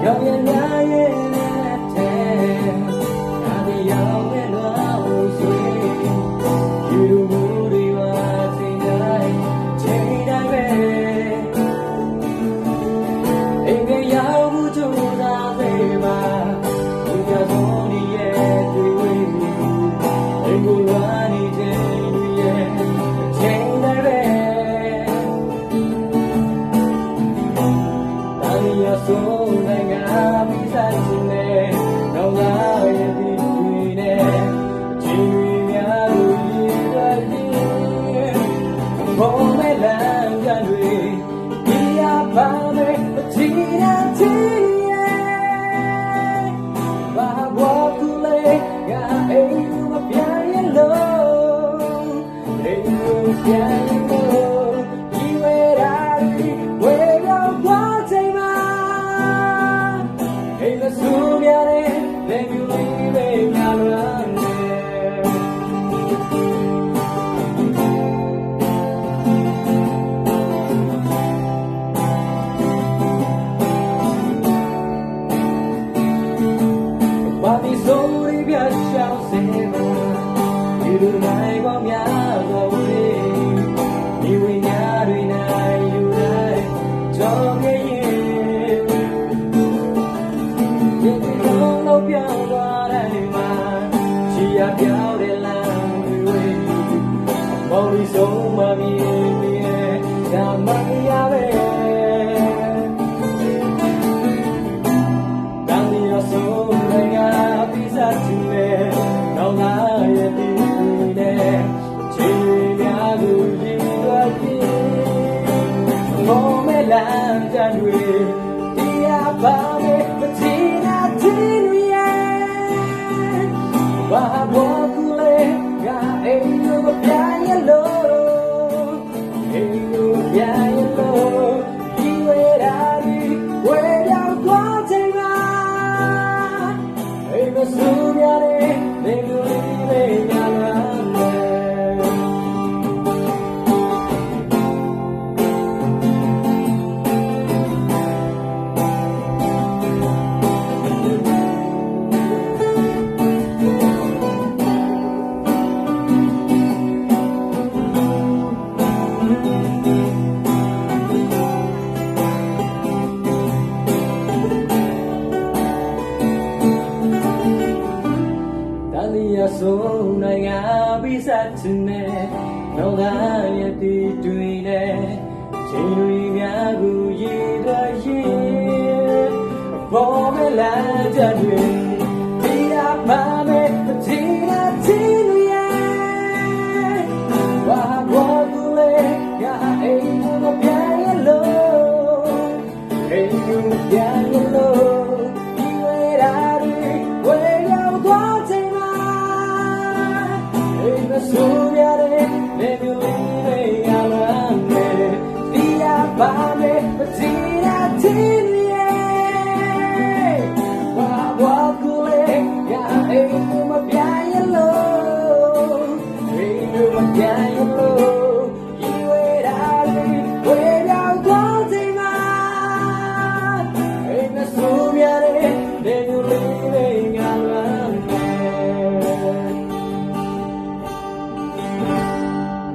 ရောက်ရများရဲ့တဲ့ဒါဒီရောက်ရဲ့လို့ဆိုယူမှုတွေပါချိန်တိုင်းချိန်တိုင်းပဲအိမ်ကရောက်မှုကြိုးစားစေပါဒီကဆုံးဒီရဲ့တွေ့ဝေးအိမ်ကိုလာနေချိန်တွေရဲ့ချိန်တိုင်းပဲဒါဒီရဆုံးနိုင်ငံပြီးစားခြင်းနဲ့တော့လာရဲ့ဒီတွေနဲ့ချိန်တွေများလို့ရည်ရွယ်ပြီးဘောမဲလမ်းကြတွေဒီရပါမယ်အချီနာချီရဲ့ဘာဘောကူလေးကအိမ်ကိုမပြန်ရလို့အိမ်ကိုပြန်ရလို့ဒီဝေရာဒီဝေရောက်သွားချိန်မှာအိမ်မဆူမြတဲ့လက်ပြူလေးပဲများလွမ်းဘာဒီဆိုရီပြချောင်းစေပါဒီလိုနိုင်ကောင်းများတော့ဝေးဒီဝိညာဉ်တွေနိုင်ယူလိုက်ကြောင်းရဲ့ဒီလိုပြောင်းသွားတယ်မှာချီရပြောင်းတဲ့လမ်းတွေဝေးမောင်လေးဆုံးမမြင်မြင်ဒါမှရပဲတော့ငါရဲ့ဒီနဲ့ချိန်များလို့ရည်ရွယ်ပြီးမောမဲလမ်းကြွေတရားပါမယ်မချီနာချီရဲ့ဘာဘောကူလေးကအိမ်ကိုပြန်ရလို့အိမ်ကိုပြန်ရလို့ဒီဝေရာဒီဝေရောက်သွားချိန်မှာအိမ်မဆူရတဲ့နေလူလေးပဲညာလာဆုံးနိုင်ငံပြီးစားခြင်းနဲ့တော့လာရဲ့ဒီတွင်နဲ့ချိန်တွေများကိုရည်ရွယ်ရင်ဘောမလာကြတွေဒီရပါမယ်ဒီနာတီရဲ့ဘာဘောကူလေးကအိမ်ကိုပြန်ရလို့အိမ်ကိုပြန်ရလို့ဒီဝေရာတွေဝေရောက်သွားချိန်ဆိုရတဲ့လေ